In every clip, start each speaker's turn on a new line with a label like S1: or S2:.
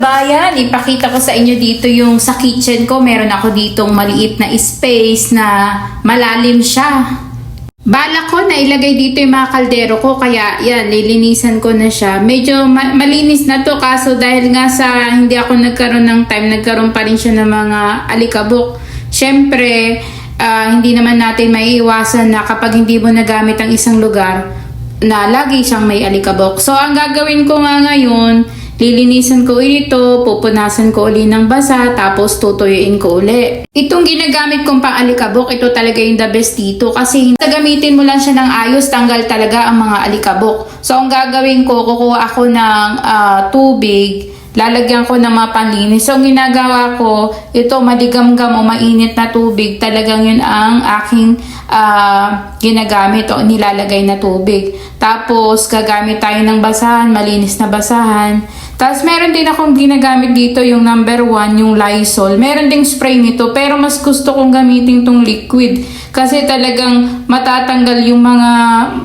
S1: Bayan, ipakita ko sa inyo dito yung sa kitchen ko. Meron ako ditong maliit na space na malalim siya. Bala ko na ilagay dito yung mga kaldero ko, kaya yan, lilinisan ko na siya. Medyo malinis na to, kaso dahil nga sa hindi ako nagkaroon ng time, nagkaroon pa rin siya ng mga alikabok. Syempre, hindi naman natin maiiwasan na kapag hindi mo nagamit ang isang lugar, na lagi siyang may alikabok. So, ang gagawin ko nga ngayon, lilinisan ko ito, pupunasan ko uli ng basa, tapos tutuyuin ko uli. Itong ginagamit kong pang alikabok, ito talaga yung the best dito kasi gamitin mo lang siya ng ayos, tanggal talaga ang mga alikabok. So, ang gagawin ko, kukuha ako ng tubig, lalagyan ko ng mga panlinis. So, ang ginagawa ko, ito maligamgam o mainit na tubig, talagang yun ang aking ginagamit o nilalagay na tubig. Tapos, gagamit tayo ng basahan, malinis na basahan. Tapos, meron din akong ginagamit dito yung number 1, yung Lysol. Meron ding spray nito, pero mas gusto kong gamitin tong liquid. Kasi talagang matatanggal yung mga,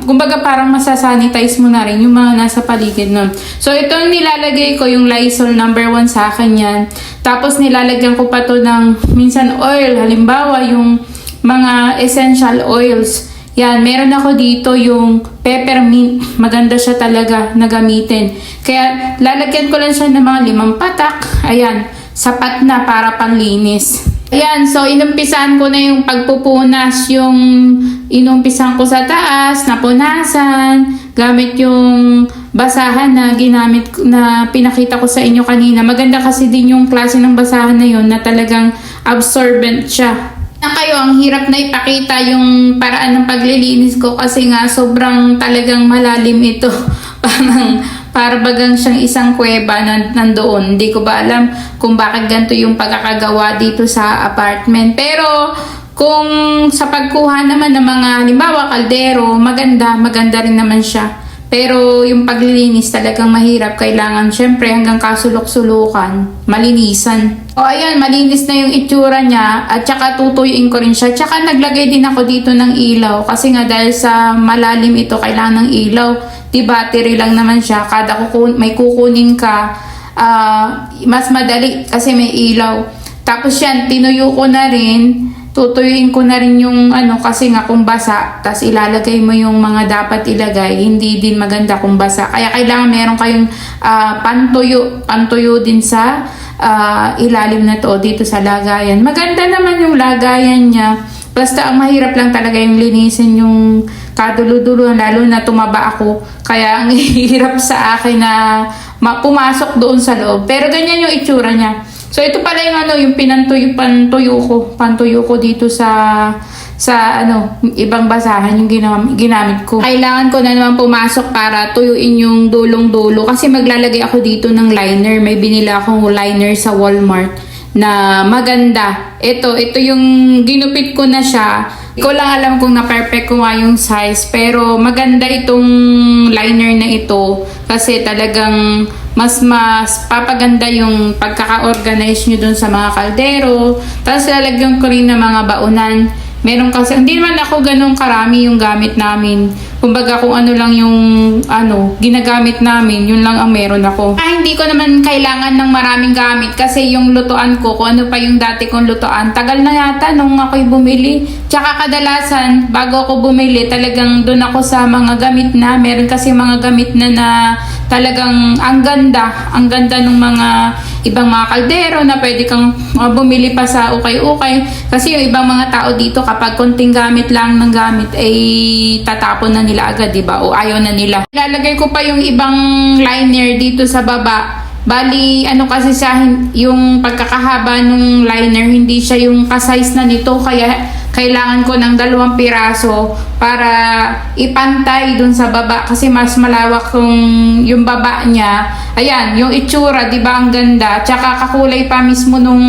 S1: kumbaga parang masasanitize mo na rin yung mga nasa paligid nun. So, itong nilalagay ko, yung Lysol number 1 sa akin yan. Tapos, nilalagyan ko pa to ng minsan oil. Halimbawa, yung mga essential oils. Yan, meron ako dito yung peppermint. Maganda siya talaga na gamitin. Kaya lalagyan ko lang siya ng mga 5 patak. Ayan, sapat na para panlinis. Ayan, so inumpisahan ko na yung pagpupunas. Yung inumpisahan ko sa taas, napunasan. Gamit yung basahan na ginamit, na pinakita ko sa inyo kanina. Maganda kasi din yung klase ng basahan na yun na talagang absorbent siya. Kayo, ang hirap na ipakita yung paraan ng paglilinis ko kasi nga sobrang talagang malalim ito. Para bagang siyang isang kuweba na nandoon. Hindi ko ba alam kung bakit ganito yung pagkakagawa dito sa apartment. Pero kung sa pagkuha naman ng mga halimbawa kaldero, maganda rin naman siya. Pero yung paglilinis talagang mahirap. Kailangan syempre hanggang kasulok-sulukan, malinisan. O ayan, malinis na yung itsura niya at saka tutuyuin ko rin siya. Tsaka naglagay din ako dito ng ilaw kasi nga dahil sa malalim ito kailangan ng ilaw. Di battery lang naman siya. Kada may kukunin ka, mas madali kasi may ilaw. Tapos yan, tinuyo ko na rin. Tutuyuin ko na rin yung kasi nga kung basa, tas ilalagay mo yung mga dapat ilagay, hindi din maganda kung basa. Kaya kailangan meron kayong pantuyo din sa ilalim na to dito sa lagayan. Maganda naman yung lagayan niya. Basta ang mahirap lang talaga yung linisin yung kadulo-dulo, lalo na tumaba ako. Kaya ang hirap sa akin na pumasok doon sa loob. Pero ganyan yung itsura niya. So ito pala yung yung pantuyo ko dito sa ibang basahan yung ginamit ko. Kailangan ko na naman pumasok para tuyuin yung dulong-dulo kasi maglalagay ako dito ng liner. May binila akong liner sa Walmart na maganda. Ito yung ginupit ko na siya. Hindi ko lang alam kung na-perfect ko nga yung size, pero maganda itong liner na ito kasi talagang mas papaganda yung pagkaka-organize nyo dun sa mga kaldero. Tapos lalagyan ko rin ng mga baunan. Meron kasi, hindi naman ako ganun karami yung gamit namin. Kumbaga kung ano lang yung ginagamit namin, yun lang ang meron ako. Hindi ko naman kailangan ng maraming gamit kasi yung lutuan ko, kung ano pa yung dati kong lutuan, tagal na yata nung ako'y bumili. Tsaka kadalasan, bago ako bumili, talagang doon ako sa mga gamit na. Meron kasi mga gamit na talagang ang ganda ng mga ibang mga kaldero na pwede kang bumili pa sa ukay-ukay. Kasi yung ibang mga tao dito, kapag konting gamit lang ng gamit, ay tatapon na nila agad, diba? O ayaw na nila. Ilalagay ko pa yung ibang liner dito sa baba. Bali, kasi siya, yung pagkakahaba ng liner, hindi siya yung ka-size na nito. Kaya kailangan ko ng 2 piraso para ipantay dun sa baba kasi mas malawak yung baba niya. Ayan, yung itsura, di ba ang ganda? Tsaka kakulay pa mismo nung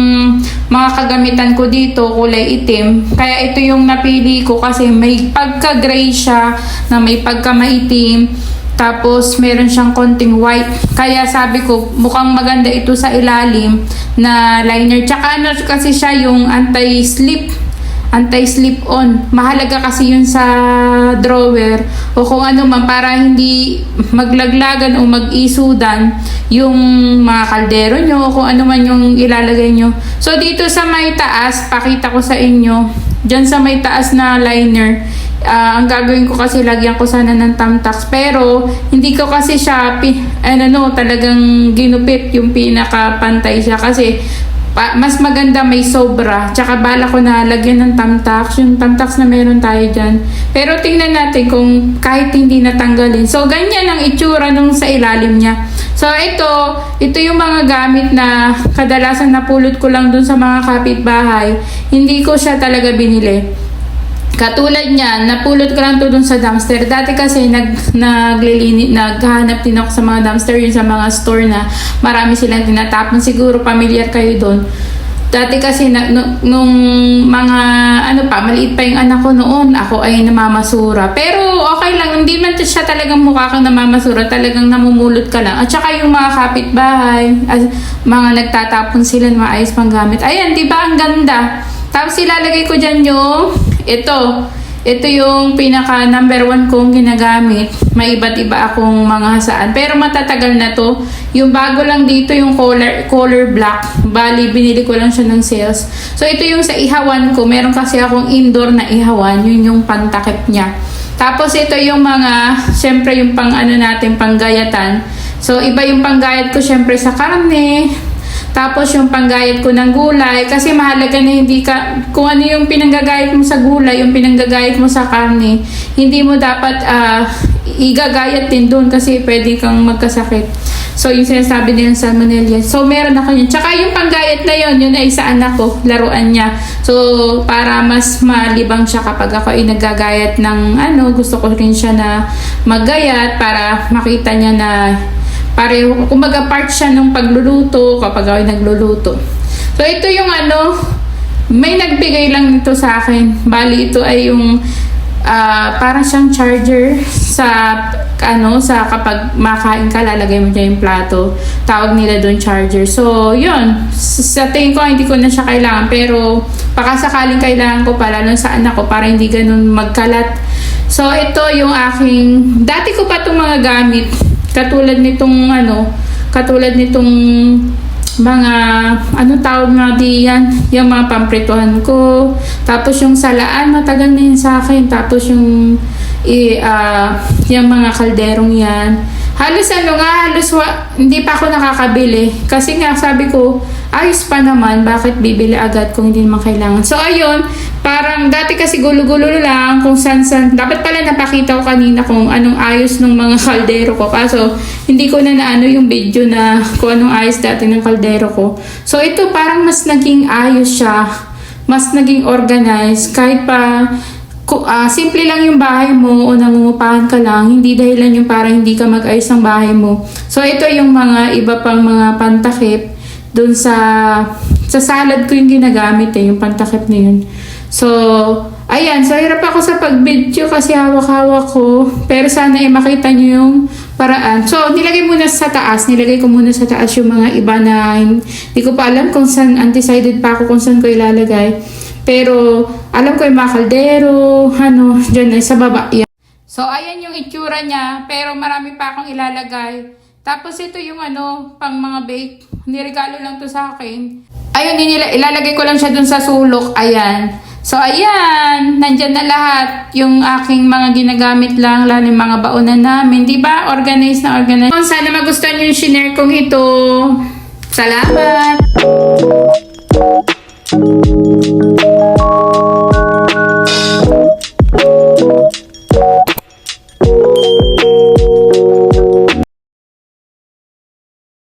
S1: mga kagamitan ko dito, kulay itim. Kaya ito yung napili ko kasi may pagka-gray siya na may pagka-maitim. Tapos meron siyang konting white. Kaya sabi ko, mukhang maganda ito sa ilalim na liner. Tsaka kasi siya yung anti-slip. anti-slip on. Mahalaga kasi yun sa drawer o kung ano man para hindi maglaglagan o mag-isudan yung mga kaldero nyo o kung ano man yung ilalagay nyo. So dito sa may taas, pakita ko sa inyo, dyan sa may taas na liner, ang gagawin ko kasi lagyan ko sana ng thumbtacks pero hindi ko kasi siya talagang ginupit yung pinakapantay siya kasi mas maganda may sobra. Tsaka bala ko na lagyan ng thumbtacks, yung thumbtacks na meron tayo dyan. Pero tingnan natin kung kahit hindi natanggalin. So ganyan ang itsura nung sa ilalim niya. So ito yung mga gamit na kadalasan napulot ko lang dun sa mga kapitbahay. Hindi ko siya talaga binili. Katulad niyan, napulot ko lang to dun sa dumpster. Dati kasi naghahanap din ako sa mga dumpster, yun sa mga store na marami silang tinatapon. Siguro familiar kayo doon. Dati kasi nung mga maliit pa yung anak ko noon, ako ay namamasura. Pero okay lang, hindi man siya talagang mukha kang namamasura, talagang namumulot ka lang. At saka yung mga kapitbahay, mga nagtatapon sila ng maayos pang gamit. Ayan, di ba ang ganda? Tapos ilalagay ko dyan yung ito yung pinaka number 1 kong ginagamit. May iba't iba akong mga hasaan. Pero matatagal na to. Yung bago lang dito yung color black. Bali, binili ko lang siya ng sales. So ito yung sa ihawan ko. Meron kasi akong indoor na ihawan. Yun yung pantakip niya. Tapos ito yung mga, syempre yung natin, panggayatan. So iba yung panggayat ko syempre sa karne. Tapos yung panggayat ko ng gulay, kasi mahalaga na hindi ka, kung ano yung pinanggagayat mo sa gulay, yung pinanggagayat mo sa karne, hindi mo dapat igagayat din doon kasi pwede kang magkasakit. So yung sinasabi nilang salmonella. So meron ako yun. Tsaka yung panggayat na yun ay sa anak ko, laruan niya. So para mas malibang siya kapag ako ay naggagayat ng gusto ko rin siya na maggayat para makita niya na pareho, kumbaga part siya ng pagluluto kapag ako nagluluto. So ito yung may nagbigay lang nito sa akin. Bali ito ay yung parang siyang charger sa kapag makain ka, lalagay mo dyan yung plato. Tawag nila doon charger. So yun, sa tingin ko hindi ko na siya kailangan, pero pakasakaling kailangan ko pala lalo sa anak ko para hindi ganun magkalat. So ito yung aking, dati ko pa itong mga gamit. Katulad nitong mga tawag nga diyan, yung mga pamprituhan ko. Tapos yung salaan, matagal na yun sa akin. Tapos yung mga kalderong yan. Halos hindi pa ako nakakabili. Kasi nga sabi ko, ayos pa naman, bakit bibili agad kung hindi naman kailangan. So ayun, parang dati kasi gulo-gulo lang kung san-san. Dapat pala napakita ko kanina kung anong ayos ng mga kaldero ko. Kaso hindi ko na yung video na kung anong ayos dati ng kaldero ko. So ito parang mas naging ayos siya. Mas naging organized. Kahit pa simple lang yung bahay mo o nangungupahan ka lang, hindi dahilan yung parang hindi ka mag-ayos ng bahay mo. So ito yung mga iba pang mga pantakip dun sa salad ko yung ginagamit yung pantakip na yun. So ayan, so hirap ako sa pag-video kasi hawak-hawak ko, pero sana makita nyo yung paraan. So nilagay ko muna sa taas yung mga iba na hindi ko pa alam kung saan, undecided pa ako kung saan ko ilalagay. Pero alam ko yung mga kaldero, dyan sa baba. Yan. So ayan yung itsura niya, pero marami pa akong ilalagay. Tapos ito yung pang mga bake. Niregalo lang to sa akin. Ayun, ilalagay ko lang siya dun sa sulok. Ayan. So ayan, nandyan na lahat yung aking mga ginagamit lang, lalo yung mga baonan namin. Diba? Organized na organized. Sana magustuhan yung shinare kong ito. Salamat!